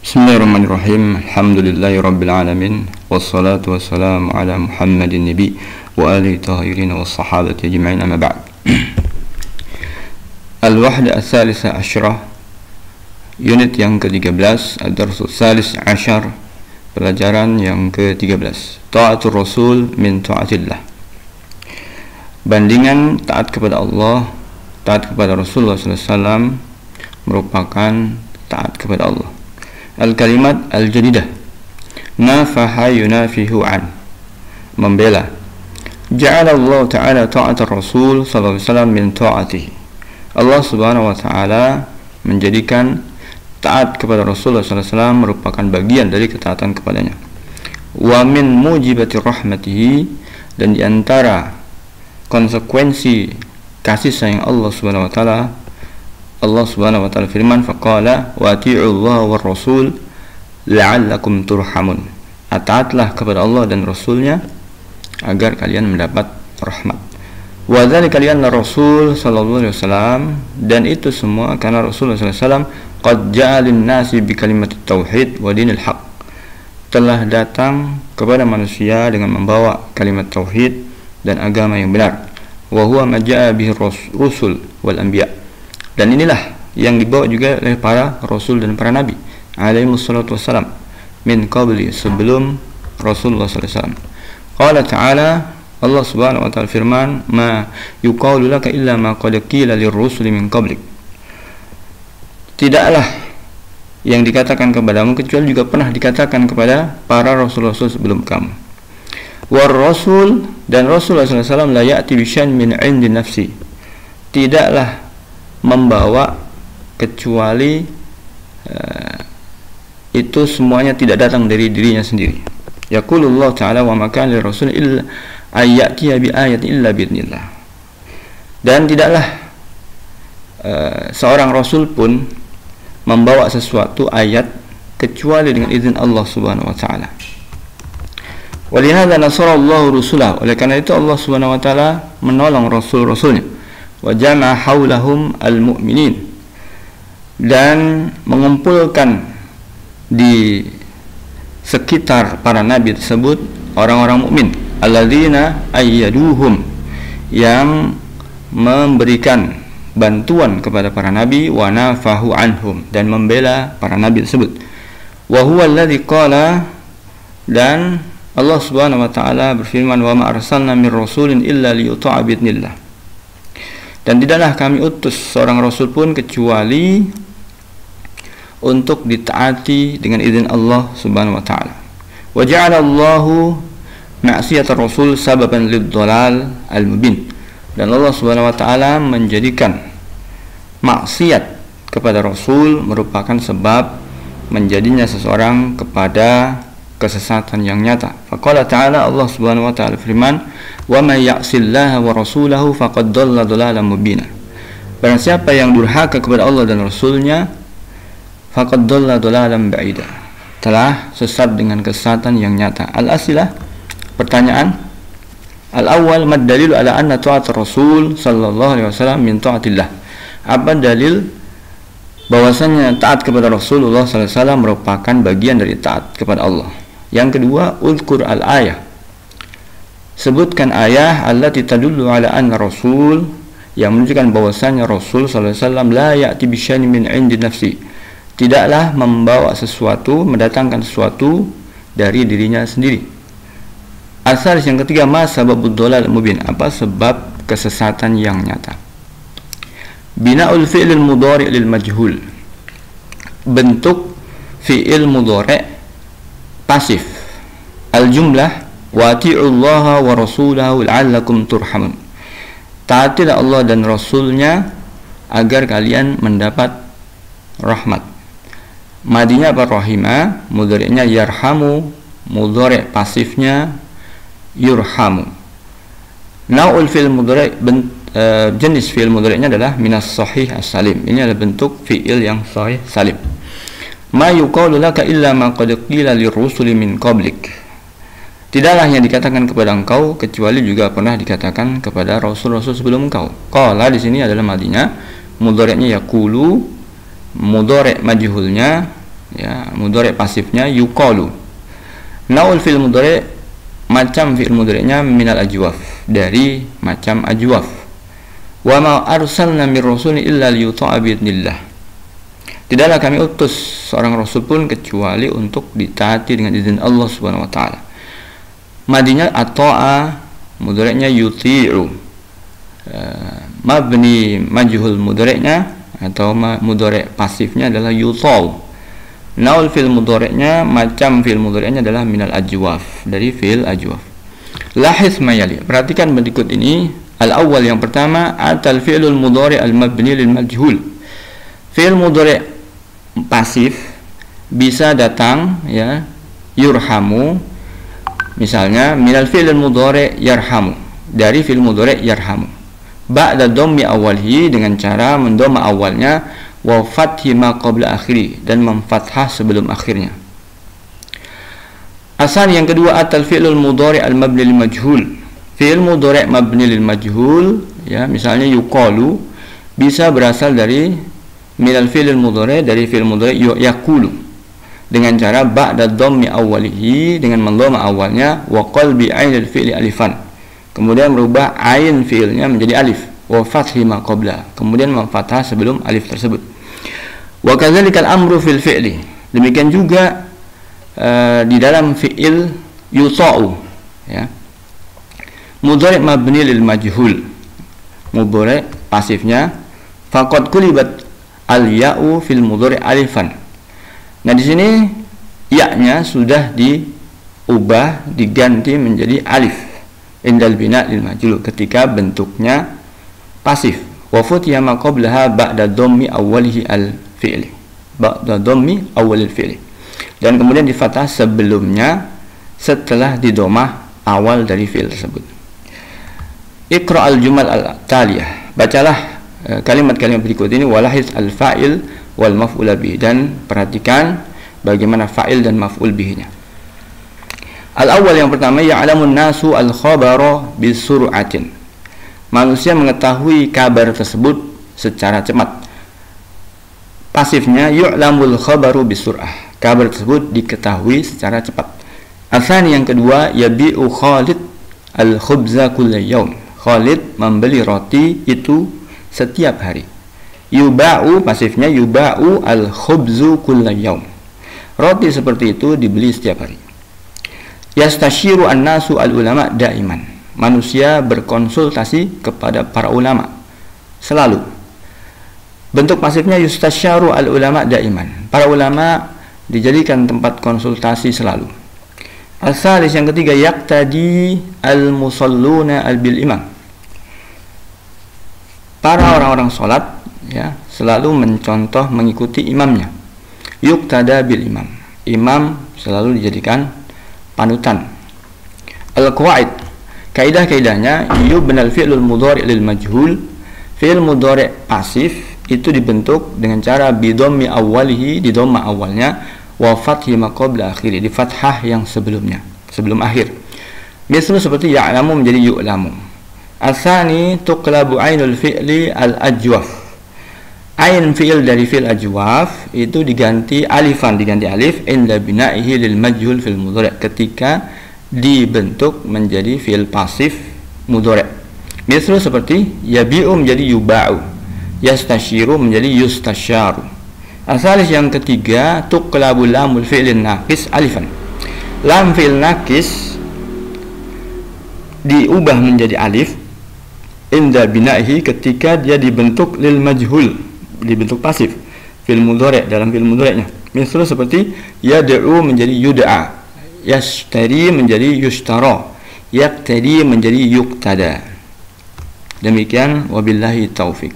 Bismillahirrahmanirrahim. Alhamdulillahi alamin. Wassalatu wassalamu ala Muhammadin nabi wa alihi tahirin wa sahabati ajma'in, amma ba'd. Al-wahda al-thalitha asyrah, unit yang ke-13, ad-darsul tsalis asyar, pelajaran yang ke-13. Ta'atul Rasul min ta'atillah. Bandingan taat kepada Allah, taat kepada Rasulullah SAW merupakan taat kepada Allah. Al-kalimat al-jadidah, nafaha yunafihu an, membela. Ja'ala Allah Ta'ala ta'at Rasul sallallahu alaihi wasallam min ta'atihi. Allah Subhanahu wa Ta'ala menjadikan taat kepada Rasulullah sallallahu alaihi wasallam merupakan bagian dari ketaatan kepadanya. Wa min mujibati rahmatihi, dan diantara konsekuensi kasih sayang Allah Subhanahu wa Ta'ala, Allah Subhanahu wa Ta'ala firman, faqala wa ati'ullaha war rasul la'allakum turhamun. Taatlah kepada Allah dan Rasulnya agar kalian mendapat rahmat. Wa dzalika li'anna Rasul sallallahu alaihi wasallam, dan itu semua karena Rasulullah sallallahu alaihi wasallam qad ja'a lin-nasi bi kalimat tauhid wa dinil haq, telah datang kepada manusia dengan membawa kalimat tauhid dan agama yang benar. Wa huwa ma ja'a bihi rusul wal anbiya, dan inilah yang dibawa juga oleh para rasul dan para nabi alaihi wassalatu wassalam min qabli, sebelum Rasulullah sallallahu alaihi wasallam. Qala ta'ala, Allah Subhanahu wa ta'ala firman, ma yuqalu laka illa ma qad qila lirrusuli min qablik. Tidaklah yang dikatakan kepadamu kecuali juga pernah dikatakan kepada para rasul-rasul sebelum kamu. War rasul, dan Rasulullah sallallahu alaihi wasallam la ya'ti bi syai'in min 'indi nafsi, tidaklah membawa kecuali itu semuanya tidak datang dari dirinya sendiri. Yaqulullah ta'ala wa ma kana lirrasul illa ayyatiya bi ayatin illa biidznillah, dan tidaklah seorang rasul pun membawa sesuatu ayat kecuali dengan izin Allah Subhanahu wa ta'ala. Walihada nasarallahu rusulah, oleh karena itu Allah Subhanahu wa ta'ala menolong rasul-rasulnya. Wa jama'a haulahum al-mu'minin, dan mengumpulkan di sekitar para nabi tersebut orang-orang mukmin, alladzina ayyaduhum, yang memberikan bantuan kepada para nabi, wa nafahu anhum, dan membela para nabi tersebut. Wa huwa alladzi qala, dan Allah Subhanahu wa ta'ala berfirman, wa ma arsalna mir rasulin illa liyuta'a biidznillah, dan tidaklah kami utus seorang rasul pun kecuali untuk ditaati dengan izin Allah Subhanahu wa ta'ala. Wa ja'ala Allahu ma'siyatar rasul sababan lid-dhalal al-mubin, dan Allah Subhanahu wa ta'ala menjadikan maksiat kepada rasul merupakan sebab menjadinya seseorang kepada kesesatan yang nyata. Faqala ta'ala, Allah Subhanahu wa ta'ala firman, wa may ya'sillaha wa rasulahu faqad dhalla dhalalan mubina. Barang siapa yang durhaka kepada Allah dan Rasulnya, faqad dhalla dhalalan ba'ida, telah sesat dengan kesesatan yang nyata. Al-asilah, pertanyaan. Al-awwal, mad dalil ala anna ta'at Rasul sallallahu alaihi wasallam min ta'atillah. Apa dalil bahwasanya taat kepada Rasulullah sallallahu alaihi wasallam merupakan bagian dari taat kepada Allah? Yang kedua, uzkur al-ayah, sebutkan ayah allati tadullu ala anna Rasul, yang menunjukkan bahwasanya Rasul sallallahu alaihi wasallam la ya'ti bi syai'in min 'indi nafsi, tidaklah membawa sesuatu, mendatangkan sesuatu dari dirinya sendiri. Asal yang ketiga, ma sababud dhalal mubin, apa sebab kesesatan yang nyata? Bina'ul fi'lil mudhari' lil majhul, bentuk fi'il mudhari' pasif. Al-jumlah, wa ati'ullaha wa rasulahu la'allakum turhamun, taatilah Allah dan Rasulnya agar kalian mendapat rahmat. Madinya apa? Rahima, mudhari'nya yarhamu, mudhari' pasifnya yurhamu. Nau'ul fi'il mudhari', jenis fi'il mudhari'nya adalah minas sahih as-salim, ini adalah bentuk fi'il yang sahih salim. Ma yuqalu laka illa ma qad qila lirrusuli min qablik, tidaklah yang dikatakan kepada engkau kecuali juga pernah dikatakan kepada rasul-rasul sebelum engkau. Qala di sini adalah madinya, mudhari'nya yaqulu, mudhari' majhulnya ya, mudhari pasifnya yuqalu. Naul fi'il mudhari, macam fi'il mudhari'nya minal ajwaf, dari macam ajwaf. Wa ma arsalna mir rasulin illa liyuta'a biidznillah. Tidaklah kami utus seorang rasul pun kecuali untuk ditaati dengan izin Allah Subhanahu wa taala. Madinya ata'a, mudhari'nya yuti'u. Mabni majhul mudhari'nya atau mudhari' pasifnya adalah yuta'u. Naul fi'il mudhari'nya, macam fi'il mudhari'nya adalah minal ajwaf, dari fi'il ajwaf. Lahis mayali, perhatikan berikut ini. Al-awwal, yang pertama, atal fi'lul mudhari' al-mabni lil majhul. Fi'il mudhari' pasif bisa datang, ya, yurhamu, misalnya minal fi'lil mudhari' yarhamu, dari fi'il mudhari' yarhamu, ba'da dhammi awalhi, dengan cara mendhamma awalnya, wa fathi ma qabla akhiri, dan memfathah sebelum akhirnya. Asal yang kedua, atal fi'lul mudhari' al-mabni lil majhul. Fi'il mudhari' mabni lil majhul, ya, misalnya yuqalu, bisa berasal dari minal fi'il mudhari', dari fi'il mudhari' yaqulu, dengan cara ba'da dhammi awwalihi, dengan mendhamma awalnya, wa qalbi ainil fi'li alifan, kemudian merubah ain fi'ilnya menjadi alif, wa fathi ma qabla, kemudian memfathah sebelum alif tersebut. Wa kadzalikal amru fil fi'li, demikian juga di dalam fi'il yuta'u, ya, mudhari' mabni lil majhul, mudhari' pasifnya, faqad kulibat al-ya'u fil mudhari' alifan. Nah, di sini ya-nya sudah diubah, diganti menjadi alif indal bina lil majhul, ketika bentuknya pasif. Wa futiya ma qablaha ba'da dhammi awwalihi al-fi'li, ba'da dhammi awwalil fi'li, dan kemudian difathah sebelumnya setelah didomah awal dari fi'il tersebut. Iqra al-jumal al-taliyah, bacalah kalimat-kalimat berikut ini, walahis al-fa'il wal maf'ul bih, dan perhatikan bagaimana fa'il dan maf'ul bihnya. Al-awwal, yang pertama, ya'lamun nasu al-khabara bisur'atin, manusia mengetahui kabar tersebut secara cepat. Pasifnya yu'lamul khabaru bisur'ah, kabar tersebut diketahui secara cepat. Asani, yang kedua, yabi'u Khalid al-khubza kulla yaum, Khalid membeli roti itu setiap hari. Yuba'u, pasifnya yuba'u al-khubzu kulla yaum, roti seperti itu dibeli setiap hari. Yastashiru an-nasu al-ulama daiman, manusia berkonsultasi kepada para ulama selalu. Bentuk pasifnya yustasyaru al-ulama daiman, para ulama dijadikan tempat konsultasi selalu. Al-salis, yang ketiga, yaqtadi al-musalluna al-bil imam, para orang-orang sholat, ya, selalu mencontoh, mengikuti imamnya. Yuqtada bil imam, imam selalu dijadikan panutan. Al-qawaid, kaidah-kaidahnya, yubnal fi'lul mudhari' lil majhul, fi'il mudhari' pasif itu dibentuk dengan cara bidhammi awwalihi, di dhamma awalnya, wa fathi ma qabla akhiri, di fathah yang sebelumnya, sebelum akhir. Misal seperti ya'lamu menjadi yu'lamu. Asani tuqlabu ainul fi'li al-ajwaf, ain fi'il dari fi'il ajwaf itu diganti alifan, diganti alif inda bina'ihi lil majhul fil mudhari', ketika dibentuk menjadi fi'il pasif mudhari'. Misal seperti yabi'u menjadi yuba'u, yastashiru menjadi yustasyaru. Asalis, yang ketiga, tuqlabu lamul fi'lin naqis alifan, lam fi'il naqis diubah menjadi alif inda bina'ihi, ketika dia dibentuk lil majhul, dibentuk pasif fil mudhari', dalam fil mudhari'nya. Misal seperti yad'u menjadi yud'a, yashtari menjadi yushtara, yaqtadi menjadi yuqtada. Demikian, wabillahi taufik.